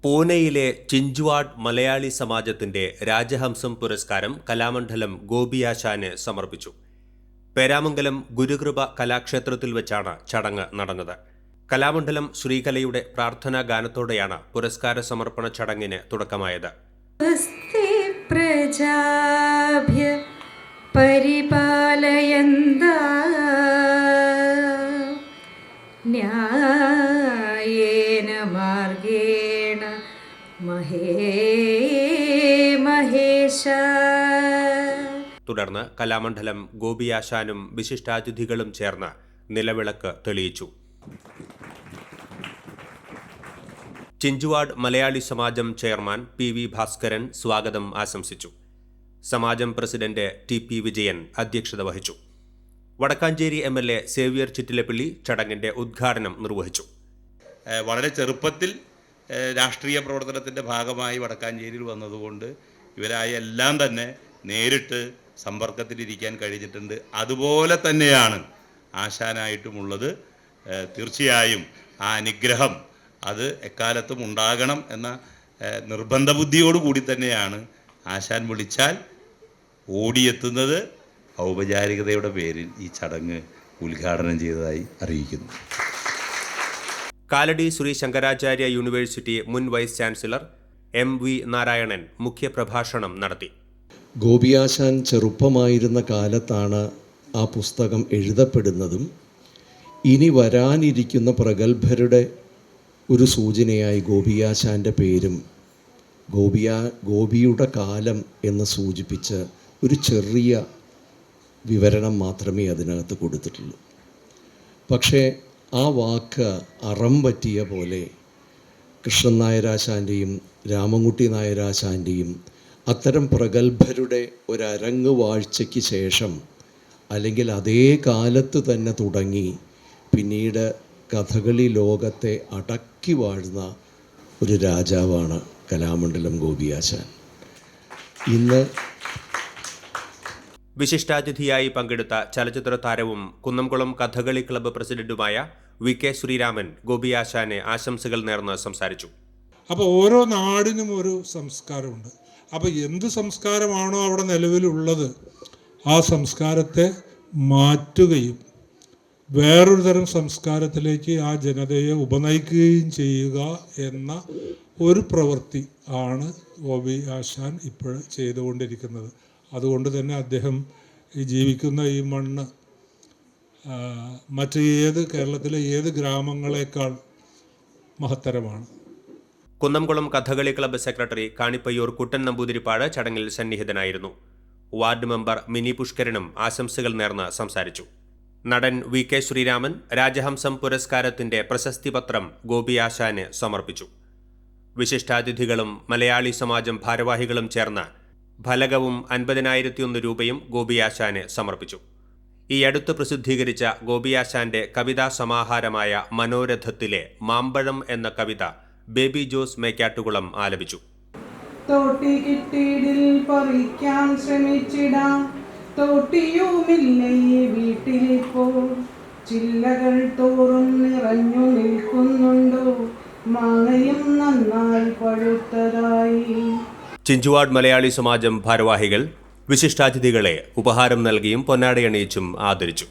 പൂനെയിലെ ചിഞ്ചുവാഡ് മലയാളി സമാജത്തിന്റെ രാജഹംസം പുരസ്കാരം കലാമണ്ഡലം ഗോപിയാശാന് സമർപ്പിച്ചു. പേരാമംഗലം ഗുരുകൃപ കലാക്ഷേത്രത്തിൽ വെച്ചാണ് ചടങ്ങ് നടന്നത്. കലാമണ്ഡലം ശ്രീകലയുടെ പ്രാർത്ഥനാ ഗാനത്തോടെയാണ് പുരസ്കാര സമർപ്പണ ചടങ്ങിന് തുടക്കമായത്. തുടർന്ന് കലാമണ്ഡലം ഗോപിയാശാനും വിശിഷ്ടാതിഥികളും ചേർന്ന് നിലവിളക്ക് തെളിയിച്ചു. ചിഞ്ചുവാഡ് മലയാളി സമാജം ചെയർമാൻ PV ഭാസ്കരൻ സ്വാഗതം ആശംസിച്ചു. സമാജം പ്രസിഡന്റ് TP വിജയൻ അധ്യക്ഷത വഹിച്ചു. വടക്കാഞ്ചേരി MLA സേവ്യർ ചിറ്റിലപ്പള്ളി ചടങ്ങിന്റെ ഉദ്ഘാടനം നിർവഹിച്ചു. വളരെ ചെറുപ്പത്തിൽ രാഷ്ട്രീയ പ്രവർത്തനത്തിൻ്റെ ഭാഗമായി വടക്കാഞ്ചേരിയിൽ വന്നതുകൊണ്ട് ഇവരായ എല്ലാം തന്നെ നേരിട്ട് സമ്പർക്കത്തിലിരിക്കാൻ കഴിഞ്ഞിട്ടുണ്ട്. അതുപോലെ തന്നെയാണ് ആശാനായിട്ടുമുള്ളത്. തീർച്ചയായും ആ അനുഗ്രഹം അത് എക്കാലത്തും ഉണ്ടാകണം എന്ന നിർബന്ധ ബുദ്ധിയോടുകൂടി തന്നെയാണ് ആശാൻ വിളിച്ചാൽ ഓടിയെത്തുന്നത്. ഔപചാരികതയുടെ പേരിൽ ഈ ചടങ്ങ് ഉദ്ഘാടനം ചെയ്തതായി അറിയിക്കുന്നു. കാലടി ശ്രീ ശങ്കരാചാര്യ യൂണിവേഴ്സിറ്റി മുൻ വൈസ് ചാൻസലർ MV നാരായണൻ മുഖ്യപ്രഭാഷണം നടത്തി. ഗോപിയാശാൻ ചെറുപ്പമായിരുന്ന കാലത്താണ് ആ പുസ്തകം എഴുതപ്പെടുന്നതും ഇനി വരാനിരിക്കുന്ന പ്രഗത്ഭരുടെ ഒരു സൂചനയായി ഗോപിയാശാൻ്റെ പേരും ഗോപിയുടെ കാലം എന്ന് സൂചിപ്പിച്ച് ഒരു ചെറിയ വിവരണം മാത്രമേ അതിനകത്ത് കൊടുത്തിട്ടുള്ളൂ. പക്ഷേ ആ വാക്ക് അറം പറ്റിയ പോലെ കൃഷ്ണൻ നായരാശാൻ്റെയും രാമൻകുട്ടി നായരാശാൻ്റെയും അത്തരം പ്രഗത്ഭരുടെ ഒരരങ്ങ് വാഴ്ചയ്ക്ക് ശേഷം, അല്ലെങ്കിൽ അതേ കാലത്ത് തന്നെ തുടങ്ങി പിന്നീട് കഥകളി ലോകത്തെ അടക്കി വാഴുന്ന ഒരു രാജാവാണ് കലാമണ്ഡലം ഗോപിയാശാൻ. ഇന്ന് വിശിഷ്ടാതിഥിയായി പങ്കെടുത്ത ചലച്ചിത്ര താരവും കുന്നംകുളം കഥകളി ക്ലബ്ബ് പ്രസിഡന്റുമായ VK ശ്രീരാമൻ ഗോപിയാശാനെ ആശംസകൾ നേർന്ന് സംസാരിച്ചു. അപ്പോൾ ഓരോ നാടിനും ഒരു സംസ്കാരമുണ്ട്. അപ്പോൾ എന്ത് സംസ്കാരമാണോ അവിടെ നിലവിലുള്ളത് ആ സംസ്കാരത്തെ മാറ്റുകയും വേറൊരു തരം സംസ്കാരത്തിലേക്ക് ആ ജനതയെ ഉപനയിക്കുകയും ചെയ്യുക എന്ന ഒരു പ്രവൃത്തി ആണ് ഗോപിയാശാൻ ഇപ്പോൾ ചെയ്തുകൊണ്ടിരിക്കുന്നത്. അതുകൊണ്ട് തന്നെ അദ്ദേഹം ഈ ജീവിക്കുന്ന ഈ മണ്ണ് കേരളത്തിലെ ഏത് ഗ്രാമങ്ങളെക്കാൾ മഹത്തരമാണ്. കുന്നംകുളം കഥകളി ക്ലബ്ബ് സെക്രട്ടറി കാണിപ്പയ്യൂർ കുട്ടൻ നമ്പൂതിരിപ്പാട് ചടങ്ങിൽ സന്നിഹിതനായിരുന്നു. വാർഡ് മെമ്പർ മിനി പുഷ്കരനും ആശംസകൾ നേർന്ന് സംസാരിച്ചു. നടൻ VK ശ്രീരാമൻ രാജഹംസം പുരസ്കാരത്തിന്റെ പ്രശസ്തിപത്രം ഗോപിയാശാന് സമർപ്പിച്ചു. വിശിഷ്ടാതിഥികളും മലയാളി സമാജം ഭാരവാഹികളും ചേർന്ന് ഫലകവും 50,001 രൂപയും ഗോപിയാശാന് സമർപ്പിച്ചു. ഈ അടുത്ത് പ്രസിദ്ധീകരിച്ച ഗോപിയാശാന്റെ കവിതാ സമാഹാരമായ മനോരഥത്തിലെ മാമ്പഴം എന്ന കവിത ബേബി ജോസ് മേക്കാട്ടുകുളം ആലപിച്ചു. തോട്ടി കിട്ടിയിടിൽ പറിക്കാൻ ശ്രമിച്ചിടാം, തോട്ടിയുമില്ലേ വീട്ടിലിപ്പോൾ, ചില്ലകൾ തോറും നിറഞ്ഞു നിൽക്കുന്നുണ്ടോ, മാങ്ങയും നന്നായി പഴുത്തതായി. ചിഞ്ചുവാഡ് മലയാളി സമാജം ഭാരവാഹികൾ വിശിഷ്ടാതിഥികളെ ഉപഹാരം നൽകിയും പൊന്നാടയണിയിച്ചും ആദരിച്ചു.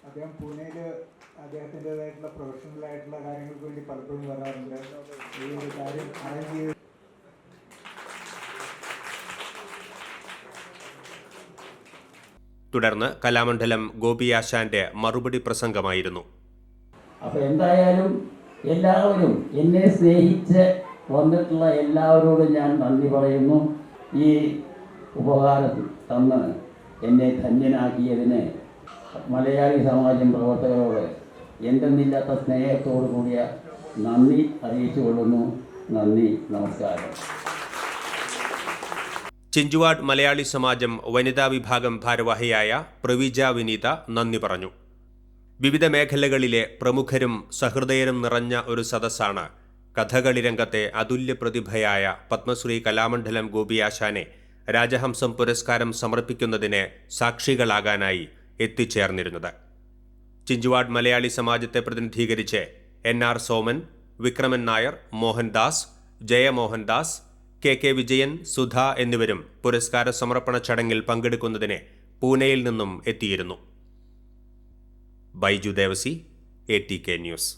അദ്ദേഹം പൂനെയിൽ അദ്ദേഹത്തിൻ്റെതായിട്ടുള്ള പ്രൊഫഷണൽ ആയിട്ടുള്ള കാര്യങ്ങൾക്ക് വേണ്ടി പലപ്പോഴും വരാറുണ്ട്. ഈ ഒരു കാര്യം അറേഞ്ച് ചെയ്ത് തുടർന്ന് കലാമണ്ഡലം ഗോപിയാശാന്റെ മറുപടി പ്രസംഗമായിരുന്നു. അപ്പോൾ എന്തായാലും എല്ലാവരും എന്നെ സ്നേഹിച്ച് വന്നിട്ടുള്ള എല്ലാവരോടും ഞാൻ നന്ദി പറയുന്നു. ഈ ഉപഹാരം തന്ന് എന്നെ ധന്യനാക്കിയതിന് മലയാളി സമാജം പ്രവർത്തകരോട് എന്തെന്നില്ലാത്ത സ്നേഹത്തോടു കൂടിയ നന്ദി അറിയിച്ചുകൊള്ളുന്നു. നന്ദി, നമസ്കാരം. ചിഞ്ചുവാഡ് മലയാളി സമാജം വനിതാ വിഭാഗം ഭാരവാഹിയായ പ്രവിജ വിനീത നന്ദി പറഞ്ഞു. വിവിധ മേഖലകളിലെ പ്രമുഖരും സഹൃദയരും നിറഞ്ഞ ഒരു സദസ്സാണ് കഥകളി രംഗത്തെ അതുല്യ പ്രതിഭയായ പത്മശ്രീ കലാമണ്ഡലം ഗോപിയാശാനെ രാജഹംസം പുരസ്കാരം സമർപ്പിക്കുന്നതിന് സാക്ഷികളാകാനായി എത്തിച്ചേർന്നിരുന്നത്. ചിഞ്ചുവാഡ് മലയാളി സമാജത്തെ പ്രതിനിധീകരിച്ച് NR സോമൻ, വിക്രമൻ നായർ, മോഹൻദാസ്, ജയമോഹൻദാസ്, KK വിജയൻ, സുധ എന്നിവരും പുരസ്കാര സമർപ്പണ ചടങ്ങിൽ പങ്കെടുക്കുന്നതിന് പൂനെയിൽ നിന്നും എത്തിയിരുന്നു. Baiju Devasy, ATK news.